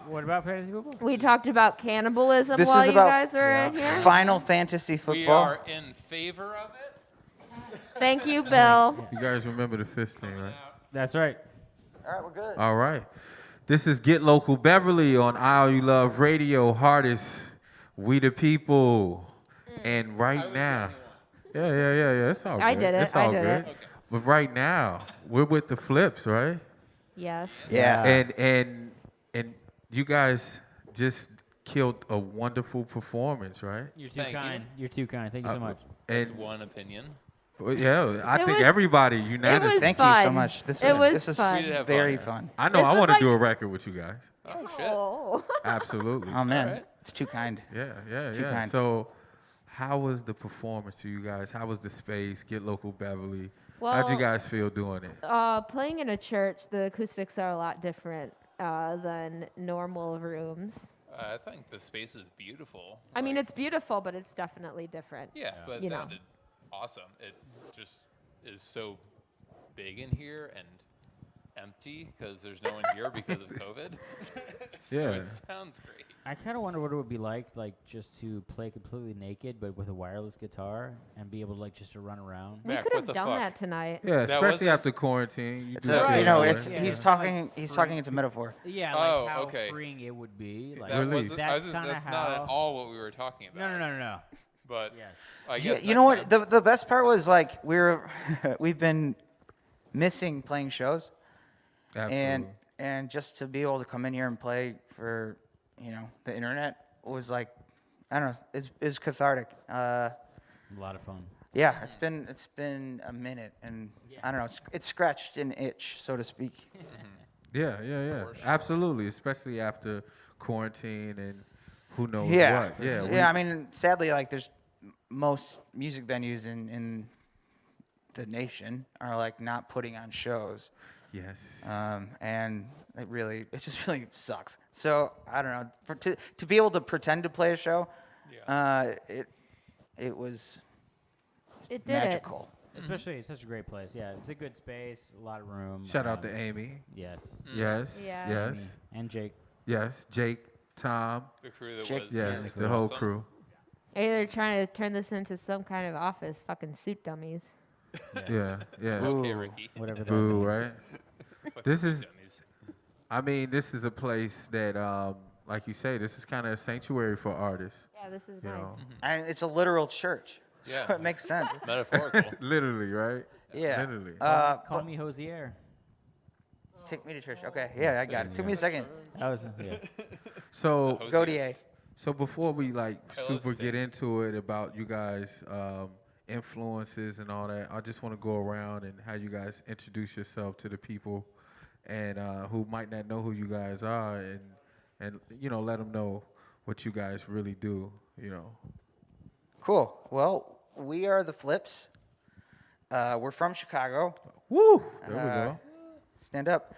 What about fantasy football? We talked about cannibalism This while is you about guys were in here. Final Fantasy We football. are in favor of it. Thank you, Bill. You guys remember the fist thing, right? That's right. All right, we're good. All right. This is Get Local Beverly on Isle You Love Radio, hardest We the People. And right now, yeah, it's all good. I did it. It's all I did good. it. Okay. But right now, we're with the Flips, right? Yes. Yeah. And you guys just killed a wonderful performance, right? You're too Thank you. kind. You're too kind. Thank you so much. That's And one opinion. yeah, I It think was- everybody It unanimous. was Thank you fun. so much. This It was this is fun. We did have very fun. fun. I know This I was want to like- do a record with you guys. Oh shit. Oh. Absolutely. Oh man, Alright. it's too kind. Yeah. Too kind. So, how was the performance to you guys? How was the space? Get Local Beverly. Well, How'd you guys feel doing it? Playing in a church, the acoustics are a lot different than normal rooms. I think the space is beautiful. I mean, Like, it's beautiful, but it's definitely different. yeah, but it you know. sounded awesome. It just is so big in here and empty because there's no one here because of COVID. So Yeah. it sounds great. I kind of wonder what it would be like just to play completely naked, but with a wireless guitar and be able to just to run around. We Mac, could what have the done fuck? that tonight. Yeah, That especially wasn't- after quarantine. It's do a, feel you know, that it's way. Yeah. he's Like talking. He's free- talking. It's a metaphor. Yeah, Oh, like how okay. freeing it would be. Like, That Really? wasn't, That's kinda that's not at how- all what we were talking about. No. But Yes. I Yeah, guess you know next what? time. The best part was we've been missing playing shows, Absolutely. and just to be able to come in here and play for the internet was I don't know, it's cathartic. A lot of fun. Yeah, it's been a minute, and I don't know, it's scratched an itch, so to speak. Yeah. For sure. Absolutely, especially after quarantine and who knows Yeah, what. Yeah. yeah. I mean, sadly, most music venues in the nation are not putting on shows. Yes. And it just really sucks. So I don't know, to be able to pretend to play a show, it was It did magical. Especially, it's such a great place. Yeah, it's a good space, a lot of room. Shout out to Amy. Yes. Yes. Yeah. Yes. Amy and Jake. Yes. Jake, Tom. The crew that Check- was Yes. here. The whole Awesome. crew. it. Hey, they're trying to turn this into some kind of office. Fucking suit dummies. Yeah. Yeah. Okay, Ooh. Ricky. Whatever that Boo, means. right? Fucking This is- dummies. I mean, this is a place that, like you say, this is kind of a sanctuary for artists. Yeah, this is You nice. know, And it's a literal church, so Yeah. it makes sense. Metaphorical. literally, right? Yeah. Literally. Call but me Hosier. take me to church. Okay, yeah, I got it. Took me a second. That was yeah. So, Hosiest. Gaudier. so before we super Holistic. get into it about you guys' influences and all that, I just want to go around and have you guys introduce yourself to the people and who might not know who you guys are, and let them know what you guys really do. Cool. Well, we are the Flips. We're from Chicago. Woo! There we go. Stand up.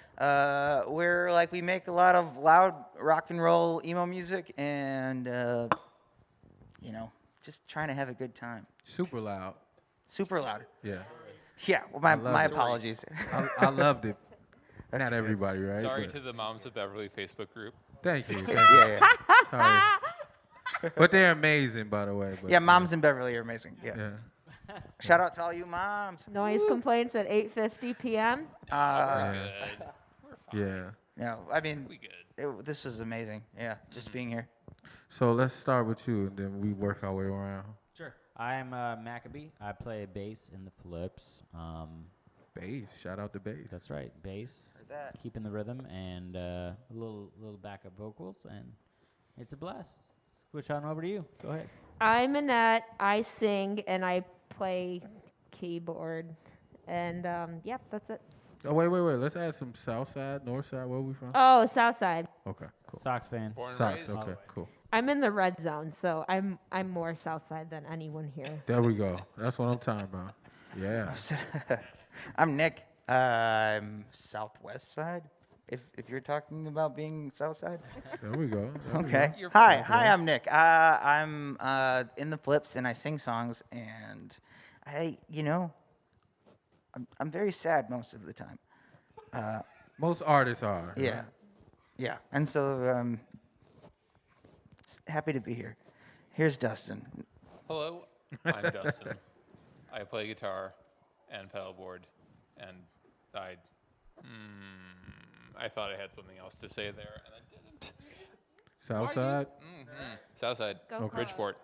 We make a lot of loud rock and roll emo music, and just trying to have a good time. Super loud. Super loud. Yeah. Yeah. Well, love my it. apologies. I loved it. That's Not good. everybody, right? Sorry But to the Moms of Beverly Facebook group. thank you. Yeah. Sorry. But they're amazing, by the way. But, Yeah. Moms in Beverly are amazing. Yeah. Yeah. Shout out to all you moms. Noise complaints at 8:50 p.m. Yeah. Good. We're fine. Yeah. No, I mean, We good. this was amazing. Yeah, just being here. So let's start with you, and then we work our way around. Sure. I'm Maccabee. I play bass in the Flips. Bass. Shout out to bass. That's right, bass. Heard that. Keeping the rhythm and a little backup vocals, and it's a blast. Switch on over to you. Go ahead. I'm Annette. I sing and I play keyboard. And yep, that's it. Oh wait. Let's add some South Side, North Side. Where are we from? Oh, Southside. Okay. Cool. Sox fan. Born and Sox. raised. Okay. Cool. I'm in the red zone, so I'm more Southside than anyone here. There we go. That's what I'm talking about. Yeah. I'm Nick. I'm Southwest Side. If you're talking about being South Side. There we go. There we Okay. You're Hi, fine. I'm Nick. I'm in the Flips and I sing songs, and I'm very sad most of the time. go. Most artists are. Yeah. right? Yeah, and so happy to be here. Here's Dustin. Hello, I'm Dustin. I play guitar and pedalboard, and I thought I had something else to say there, and I didn't. Southside? Southside, Go Cobb. Bridgeport.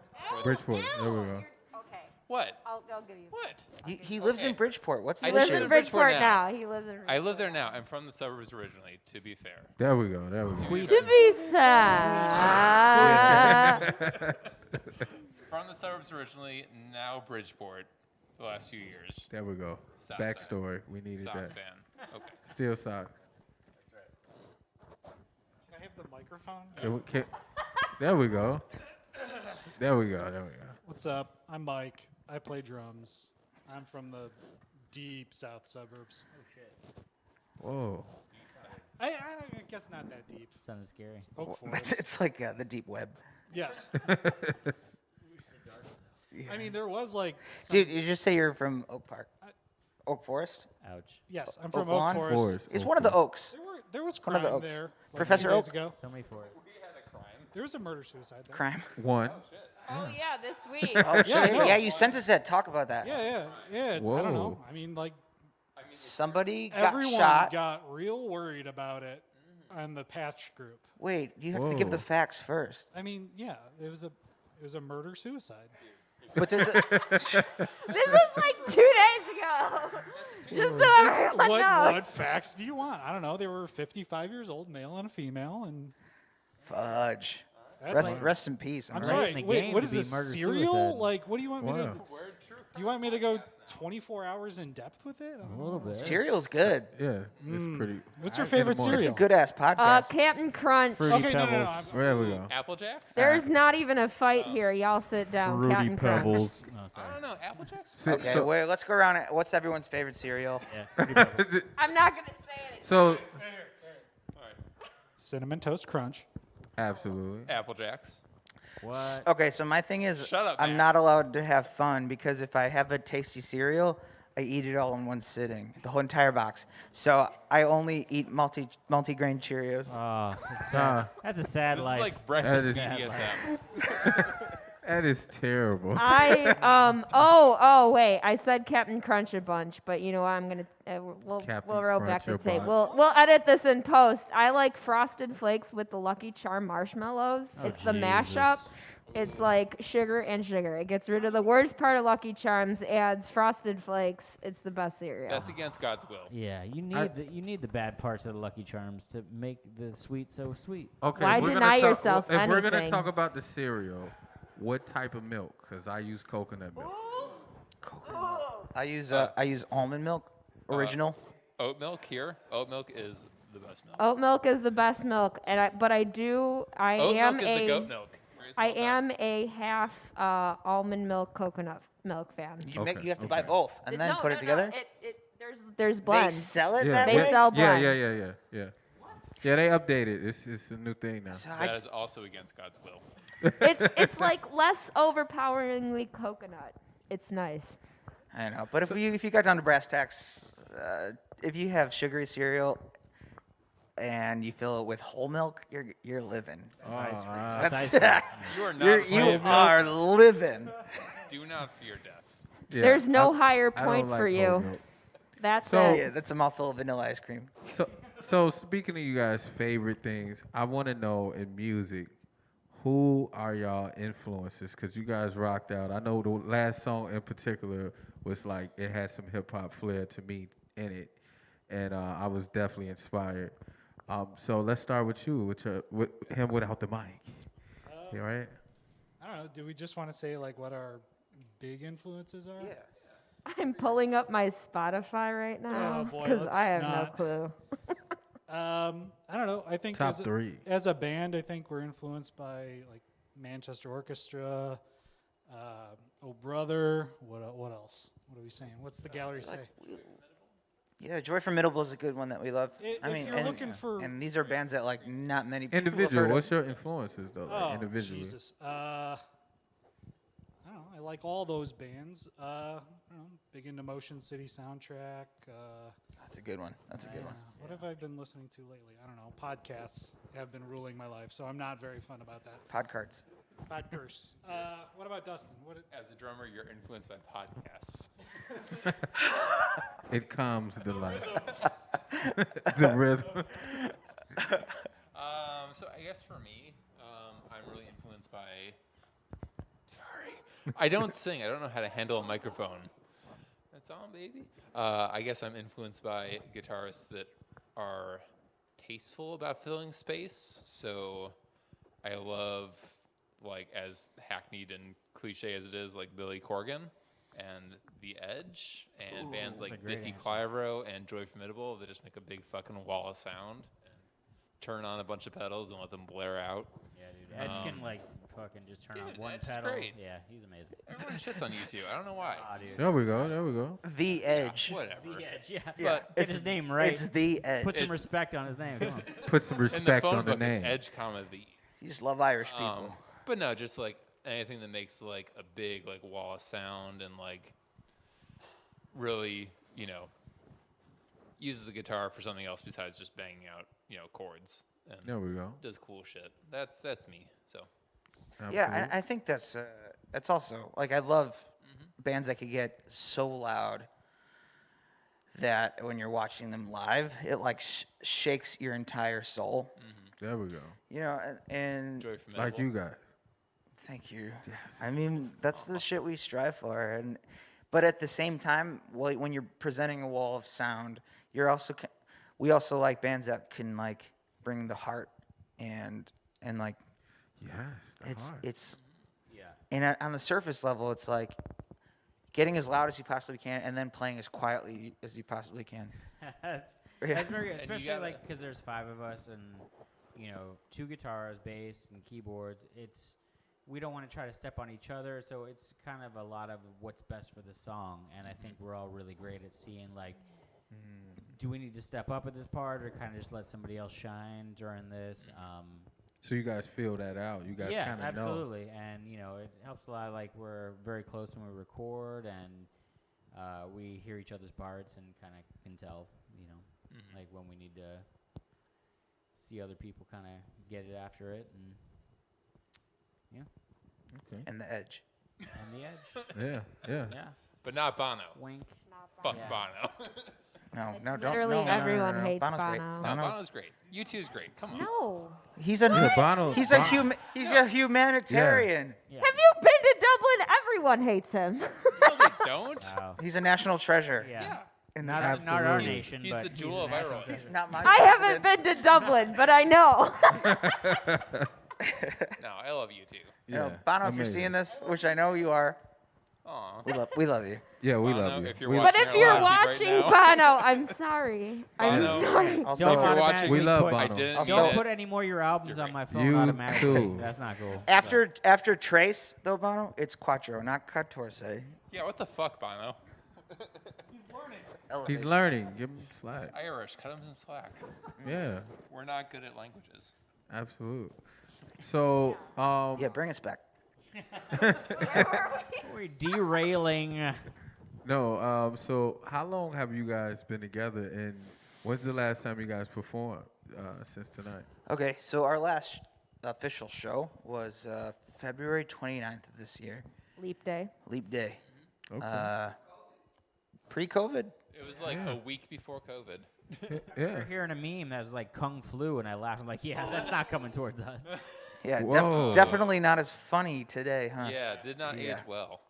Bridgeport. There we go. Okay, What? I'll give you. What? He lives in Okay. Bridgeport. What's the I He lives issue? in Bridgeport Bridgeport now. now. He lives in. I live there now. I'm from the suburbs originally, to be fair. There we go. There we go. To be fair. From the suburbs originally, now Bridgeport, the last few years. There we go. Sox Backstory. We needed Sox that. fan. Okay. Still Sox. Can I have the microphone? There we go. There we go. There we go. What's up? I'm Mike. I play drums. I'm from the deep south suburbs. Whoa. I guess not that deep. Sounded scary. Oak Forest. It's like the deep web. Yes. I mean, there was like. Dude, you just say you're from Oak Park. Oak Forest? Ouch. Yes, I'm Oak from Oak Lawn? Forest. It's one of the Oaks. There was One of the crime Oaks. there. Like Professor 2 days Oak? ago. So many for it. There was a murder suicide there. Crime. One. Oh yeah, this week. Oh, shit. no. Yeah, you sent us that. Talk about that. Yeah. I Whoa. don't know. I mean, like Somebody got everyone shot. got real worried about it on the patch group. Wait, you have to give the Whoa. facts first. I mean, yeah, it was a murder suicide. But did the, This is like 2 days ago. Just so everyone knows. What facts do you want? I don't know. They were 55 years old, male and a female, and fudge. that's Rest in peace. I'm am I Right sorry. in the Wait, game what to is be this murder serial? suicide. Like, what do you want me to? Wow. Do you want me to go 24 hours in depth with it? I don't A little know. bit. Cereal's good. Yeah. It's pretty. What's your in the favorite morning. It's a cereal? good ass podcast. Captain Crunch. Fruity Okay, no. Pebbles. There we go. Apple Jacks? There's not even a fight here. Y'all sit down. Fruity Captain Crunch. Pebbles. No, I sorry. don't know. Apple Jacks? Okay, So- wait, let's go around. What's everyone's favorite cereal? Yeah, Fruity Pebbles. I'm not gonna say it. So, Cinnamon Toast Crunch. absolutely. Apple Jacks. What? Okay, so my thing is, Shut up, I'm Matt. not allowed to have fun because if I have a tasty cereal, I eat it all in one sitting, the whole entire box. So I only eat multi-grain Cheerios. Oh, that's sad. That's a sad This is life. like breakfast is- BDSM. That is terrible. Oh wait, I said Captain Crunch a bunch, but you know what? I'm gonna we'll Captain roll back Crunch the a tape. bunch. We'll edit this in post. I like Frosted Flakes with the Lucky Charm marshmallows. Oh, It's the mashup. Jesus. It's like sugar and sugar. It gets rid of the worst part of Lucky Charms, adds Frosted Flakes. It's the best cereal. That's against God's will. Yeah, you need the bad parts of the Lucky Charms to make the sweet so sweet. Okay. Why we're gonna deny talk- yourself If we're gonna anything? talk about the cereal, what type of milk? Because I use coconut milk. I use almond milk, original. Oat milk here. Oat milk is the best milk. Oat milk is the best milk, and I Oat am milk is the goat milk. Very I small am a half almond milk coconut milk fan. You Okay, have to buy okay. both and then put it together. There's They blends. sell it Yeah. that They way. sell Yeah, blends. yeah. Yeah, they updated. It's a new thing now. So That I, is also against God's will. It's like less overpoweringly coconut. It's nice. I know, but if you got down to brass tacks, if you have sugary cereal and you fill it with whole milk, you're living. Ice cream. ah. That's That's ice cream. You are not. you afraid. are living. Do not fear death. Yeah, There's no I- higher I don't point like for whole you. milk. That's So- it. Yeah, that's a mouthful of vanilla ice cream. So speaking of you guys' favorite things, I want to know in music, who are y'all influences? Because you guys rocked out. I know the last song in particular was like, it had some hip hop flair to me in it. And I was definitely inspired. So let's start with you, with him without the mic. You all right? I don't know. Do we just want to say like what our big influences are? I'm pulling up my Spotify right now boy, because let's I have no not. clue. I don't know. I think Top three. as a band, I think we're influenced by like Manchester Orchestra, Oh Brother. What else? What are we saying? What's the gallery say? Yeah, Joy from Middleville is a good one that we love. If you're looking for- and these are bands that like not many people have Individual. heard of. What's your influences though? Like Oh, individually. Jesus. I don't know, I like all those bands. I don't know, big into Motion City soundtrack. That's a good one. That's a good one. What have I been listening to lately? I don't know. Podcasts have been ruling my life, so I'm not very fun about that. Podcards. Podcurse. What about Dustin? As a drummer, you're influenced by podcasts. It calms the life. The rhythm. So I guess for me, I'm really influenced by. Sorry, I don't sing. I don't know how to handle a microphone. That's on, baby. I guess I'm influenced by guitarists that are tasteful about filling space. So I love, like, as hackneyed and cliche as it is, like Billy Corgan and The Edge and bands like a great Biffy answer. Clyro and Joy Formidable that just make a big fucking wall of sound and turn on a bunch of pedals and let them blare out. Yeah, dude. Edge can like fucking just turn on dude, one Edge is pedal. great. Yeah, he's amazing. Everyone shits on you too. I don't know why. Ah, dude. There we go. There we go. The Edge. Whatever. The Edge, yeah. But Get his name right. It's The Edge. Put some it's- respect on his name. Come on. Put some In the respect phone on the book, name. it's Edge, comma the. You just love Irish people. But no, just like anything that makes like a big like wall of sound and like really, uses the guitar for something else besides just banging out, chords and There we go. does cool shit. That's me. So Yeah, Absolutely. I think that's also like I love bands that could get so loud that when you're watching them live, it like shakes your entire soul. There we go. You know, and Joy Formidable. Like you guys. thank you. I mean, that's the shit we strive for, but at the same time, when you're presenting a wall of sound, we also like bands that can like bring the heart and like Yes. the heart. it's Yeah. and on the surface level, it's like getting as loud as you possibly can and then playing as quietly as you possibly can. that's Yeah. very good, And you especially gotta- like because there's 5 of us and 2 guitars, bass, and keyboards. We don't want to try to step on each other, so it's kind of a lot of what's best for the song. And I think we're all really great at seeing like, do we need to step up at this part or kind of just let somebody else shine during this? So you guys feel that out. You guys Yeah, kind of know. absolutely. And it helps a lot. Like we're very close when we record, and we hear each other's parts and kind of can tell, like when we need to see other people kind of get it after it, and And the Edge. on the edge. Yeah. Yeah. Yeah, but not Bono. wink. Fuck Yeah. Bono. No, don't. Literally no, everyone no. hates Bono's great. Bono. No, Bono's- Bono's great. U2 is great. Come on. No. He's a Yeah, Bono. he's a humanitarian. Yeah. Have you been to Dublin? Everyone hates him. No, they don't. Wow. He's a national treasure. Yeah. In Not, this- not our Absolutely. nation, He's but the jewel a of national Ireland. treasure. Not my I haven't president. been to Dublin, but I know. No, I love U2. You know, Yeah, Bono, if you're amazing. seeing this, which I know you are, Aw. we love you. Yeah, we Bono, love you. if you're We- But watching if our you're live feed watching right now, Bono, I'm sorry. I'm Bono. sorry. Also, Don't if you're watching, automatically We love put, Bono. I didn't Also- mean Don't it. put any more of your albums You're on my phone You automatically. too. That's not cool. after Trace, though, Bono, it's Quatro, not Catorce. Yeah, what the fuck, Bono? Elevate. He's learning. Give him slack. Irish, cut him some slack. Yeah. We're not good at languages. Absolutely. So, Yeah, bring us back. We're derailing. no, so how long have you guys been together, and when's the last time you guys performed since tonight? Okay, so our last official show was February 29th of this year, Leap day. Leap Day. Okay. Pre-COVID? It was like Yeah. a week before COVID. Yeah. We're hearing a meme that was like Kung Flu, and I laughed. I'm like, yeah, that's not coming towards us. Yeah, Whoa. definitely not as funny today, huh? Yeah, did not Yeah. age well.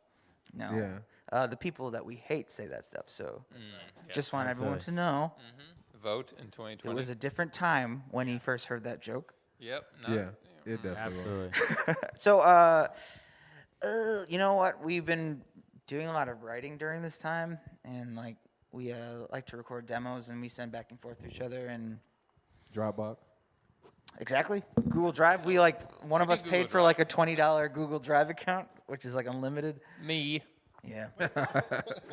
No. Yeah. The people that we hate say that stuff, so Yes. just want That's everyone a- to know Vote in it 2020. was a different time when he first heard that joke. Yep. Yeah. It definitely was. Absolutely. So, you know what? We've been doing a lot of writing during this time, and like we like to record demos, and we send back and forth to each other, and Dropbox. exactly Google Drive. We like one of We us do paid Google for like a $20 Google Drive account, which is like unlimited. Me. Yeah.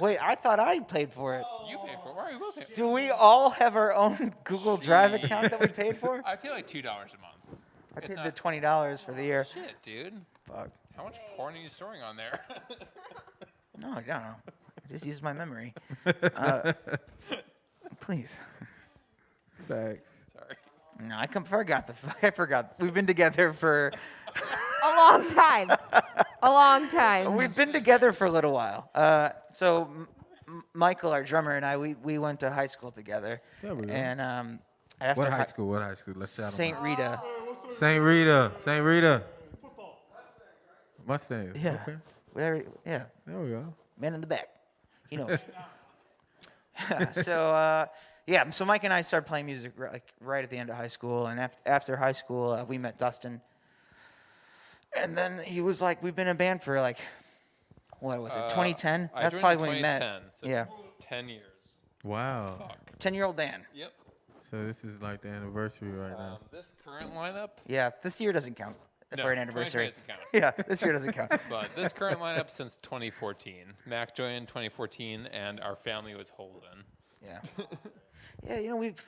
Wait, I thought I paid for it. You paid for it. Why are you both paying? Do we all have our own Google Drive account that we paid for? I pay like $2 a month. I It's paid the not- $20 for the year. Shit, dude. Fuck. How How much porn are you storing on there? No, I don't know. I just used my memory. Please. Facts. Sorry. No, I forgot. We've been together for. A long time. A long time. We've been together for a little while. So Michael, our drummer, and I, we went to high school together. There we go. And after What high school? What high school? Let's shout 'em St. out. Rita. St. Rita. St. Rita. Mustangs. Yeah. Okay. Yeah. There we go. Man in the back. He knows. So so Mike and I started playing music right at the end of high school, and after high school, we met Dustin. And then he was like, "We've been a band for like, what was it, 2010? I That's joined probably in when we met. 2010, so Yeah, 10 years. Wow. Fuck. 10-year-old band. Yep. So this is like the anniversary right now. This current lineup, Yeah, this year doesn't count no, for an anniversary. 2020 doesn't count. Yeah, this year doesn't count. But this current lineup since 2014. Mac joined 2014, and our family was Holden. Yeah. Yeah, we've,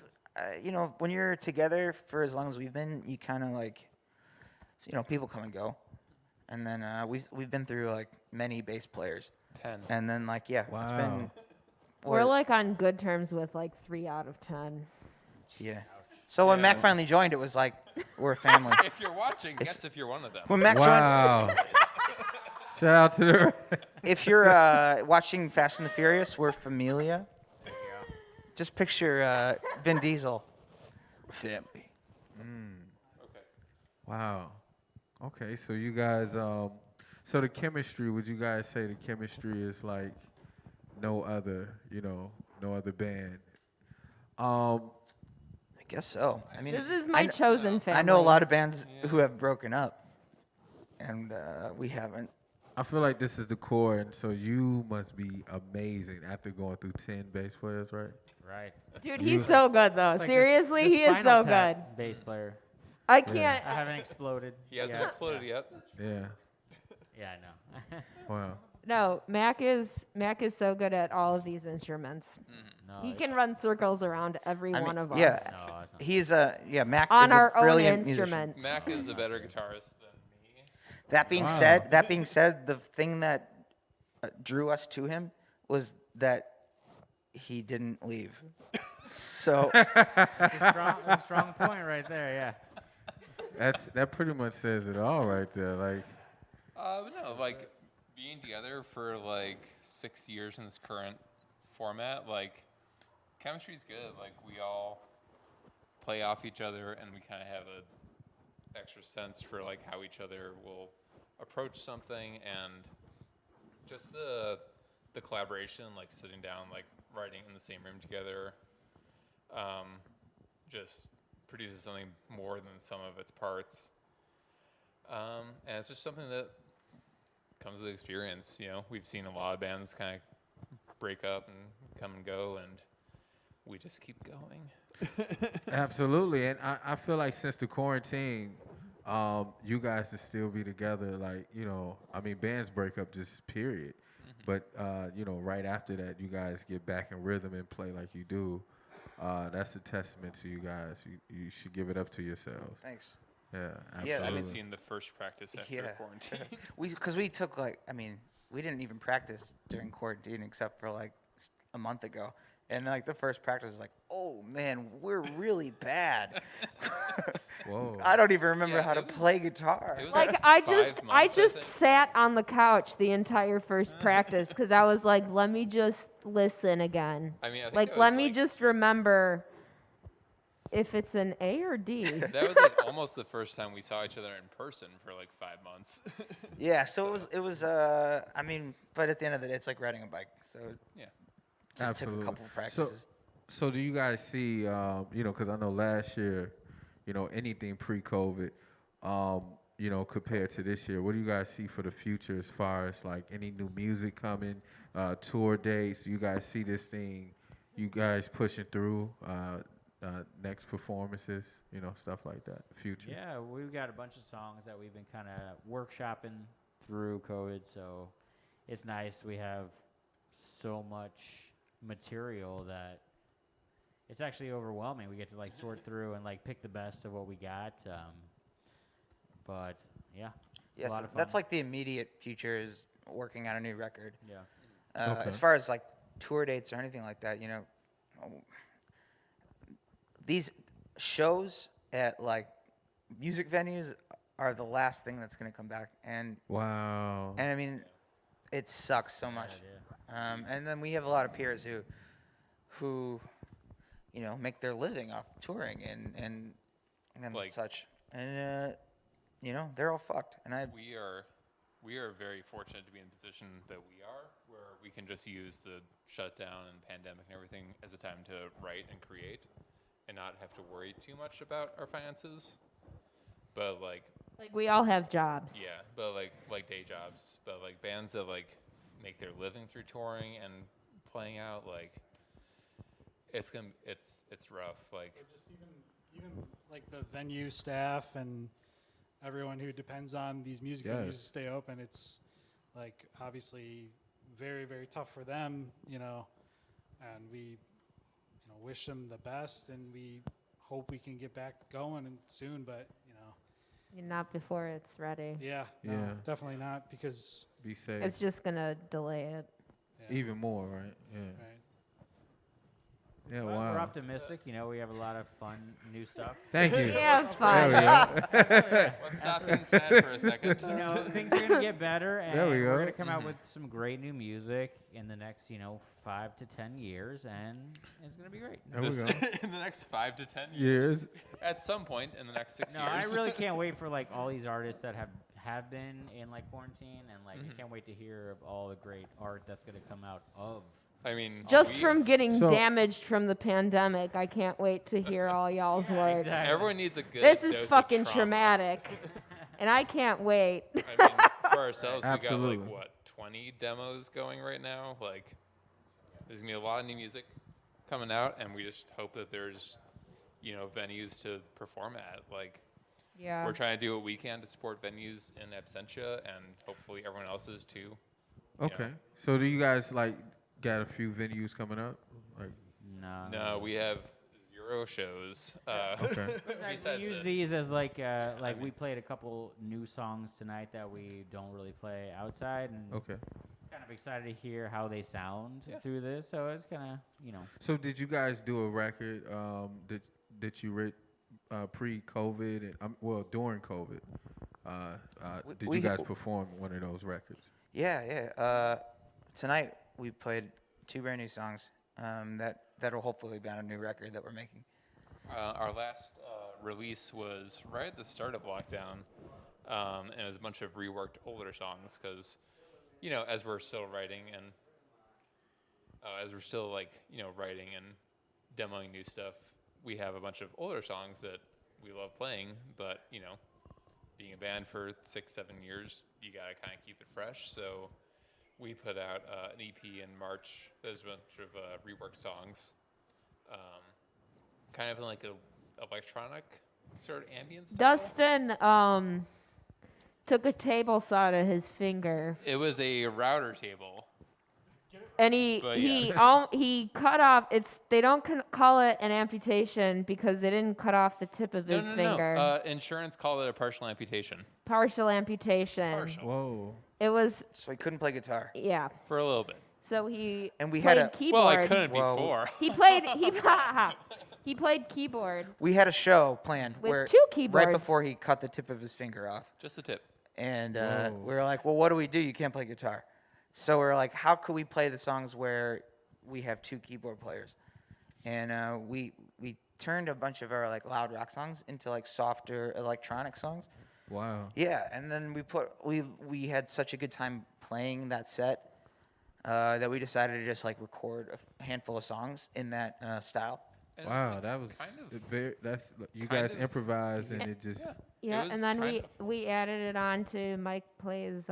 when you're together for as long as we've been, you kind of like, people come and go. And then we've been through like many bass players. 10. And then it's Wow. been. We're like on good terms with like 3 out of 10. Yeah. So when Mac finally joined, it was like we're a family. If you're watching, guess if you're one of them. When Mac joined, Wow. Shout out to the. if you're watching Fast and the Furious, we're Familia. Just picture Vin Diesel. Family. Okay. Wow. Okay, so you guys, so the chemistry, would you guys say the chemistry is like no other, no other band? I guess so. I mean, This is my chosen family. I know a lot of bands who have broken up, and we haven't. I feel like this is the core, and so you must be amazing after going through 10 bass players, right? Right. Dude, he's so good though. It's like Seriously, the he is so Spinal good. Tap bass player. I can't. I haven't exploded. He hasn't yet. exploded yet. Yeah. Yeah, I know. Wow. No, Mac is so good at all of these instruments. No, He it's- can run circles around every one of us. yeah. No, it's not. He's Mac On is our a own brilliant musician. instruments. Mac is a better guitarist than me. That being said, the thing that drew us to him was that he didn't leave. So It's a strong point right there. Yeah. That pretty much says it all right there. Like, No, like being together for like 6 years in this current format, like chemistry's good. Like we all play off each other, and we kind of have a extra sense for like how each other will approach something, and just the collaboration, like sitting down, like writing in the same room together, just produces something more than some of its parts. And it's just something that comes with experience. We've seen a lot of bands kind of break up and come and go, and we just keep going. absolutely. And I feel like since the quarantine, you guys to still be together, like, I mean, bands break up just period. But, right after that, you guys get back in rhythm and play like you do. That's a testament to you guys. You should give it up to yourselves. thanks. Yeah, Yeah, absolutely. I haven't seen the first practice after quarantine. Because we took we didn't even practice during quarantine except for like a month ago. And like the first practice was like, oh man, we're really bad. Whoa. I don't even remember Yeah, how to it was- play guitar. It was Like like I 5 just months, I think. sat on the couch the entire first practice because I was like, let me just listen again. I mean, I think Like that let was, me like- just remember if it's an A or D. That was like almost the first time we saw each other in person for like 5 months. Yeah, so it was but at the end of the day, it's like riding a bike. So it Yeah. just Absolutely. took a couple of practices. So do you guys see, because I know last year, anything pre-COVID, compared to this year, what do you guys see for the future as far as like any new music coming, tour dates? Do you guys see this thing, you guys pushing through next performances, stuff like that, future? Yeah, we've got a bunch of songs that we've been kind of workshopping through COVID, so it's nice. We have so much material that it's actually overwhelming. We get to like sort through and like pick the best of what we got. But yeah, Yes, lot of fun. that's like the immediate future is working on a new record. Yeah. Okay. As far as like tour dates or anything like that, these shows at like music venues are the last thing that's going to come back, and Wow. I mean, it sucks so much. And then we have a lot of peers who make their living off touring and Like- such, and they're all fucked. And We are very fortunate to be in the position that we are, where we can just use the shutdown and pandemic and everything as a time to write and create, and not have to worry too much about our finances. But like we all have jobs. yeah, but like day jobs, but like bands that like make their living through touring and playing out, like it's rough. Like Or just even like the venue staff and everyone who depends on these music venues to Yes. stay open. It's like obviously very, very tough for them, and we wish them the best, and we hope we can get back going soon, but Not before it's ready. yeah, no, Yeah. definitely not, because Be safe. It's just gonna delay it. yeah, Even more, right? Yeah. right. Yeah. Well, Wow. we're optimistic. We have a lot of fun, new stuff. Thank you. Yeah, it's There fine. we go. let's stop being sad for a second. Things are gonna get better, and There we we're go. gonna come out with some great new music in the next, 5 to 10 years, and it's gonna be great. There we This- go. in the next 5 to 10 Years. years, at some point in the next 6 No, I years. really can't wait for like all these artists that have been in like quarantine, and like I can't wait to hear of all the great art that's gonna come out of. I mean, Just we- from getting So- damaged from the pandemic, I can't wait to hear all y'all's work. Exactly. everyone needs a good. This is dose of fucking trauma. traumatic, and I can't wait. I mean, for ourselves, we got Absolutely. like what 20 demos going right now. Like, there's gonna be a lot of new music coming out, and we just hope that there's, venues to perform at. Like, Yeah. we're trying to do what we can to support venues in absentia, and hopefully everyone else's too. Okay. So do you guys like got a few venues coming up? Like, No, we have 0 shows. okay. besides We use this. these as like we played a couple new songs tonight that we don't really play outside, and Okay. kind of excited to hear how they sound Yeah. through this. So it's kind of So did you guys do a record that you wrote pre-COVID and during COVID? Did we- you guys perform one of those records? Yeah. Tonight we played 2 brand new songs that'll hopefully be on a new record that we're making. Our last release was right at the start of lockdown, and it was a bunch of reworked older songs because, as we're still writing and as we're still writing and demoing new stuff, we have a bunch of older songs that we love playing, but being a band for 6-7 years, you gotta kind of keep it fresh. So we put out an EP in March. There's a bunch of reworked songs, kind of in like a electronic sort of ambient style. Dustin took a table saw to his finger, It was a router table. and But he yes. he cut off. They don't call it an amputation because they didn't cut off the tip of his finger. No. Insurance called it a partial amputation Partial amputation. Partial. Whoa. It was So he couldn't play guitar. yeah. for a little bit. So he And we played had a- keyboard. Well, I couldn't Well, before. He played he played keyboard We had a show planned with where 2 right keyboards. before he cut the tip of his finger off. Just the tip. And Whoa. we were like, well, what do we do? You can't play guitar. So we are like, how could we play the songs where we have 2 keyboard players? And we turned a bunch of our like loud rock songs into like softer electronic songs. Wow. Yeah, and then we had such a good time playing that set that we decided to just like record a handful of songs in that style. And it Wow, like that was kind of very. That's you kind guys of- improvised and it just. Yeah, It was and then kind we added it on to Mike plays.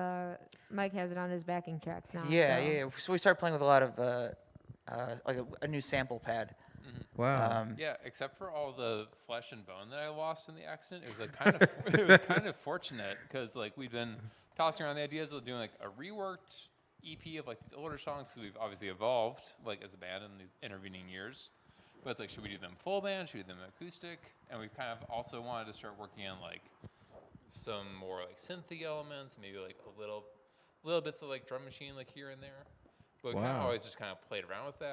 Mike has it on his backing tracks now. Yeah, so. yeah. So we started playing with a lot of like a new sample pad. Wow. Yeah, except for all the flesh and bone that I lost in the accident, it was like kind of it was kind of fortunate because like we'd been tossing around the ideas of doing like a reworked EP of like these older songs because we've obviously evolved like as a band in the intervening years. But it's like, should we do them full band? Should we do them acoustic? And we've kind of also wanted to start working on like some more like synthy elements, maybe like a little bits of like drum machine like here and there. But we kind of Wow. always just kind of played around with that.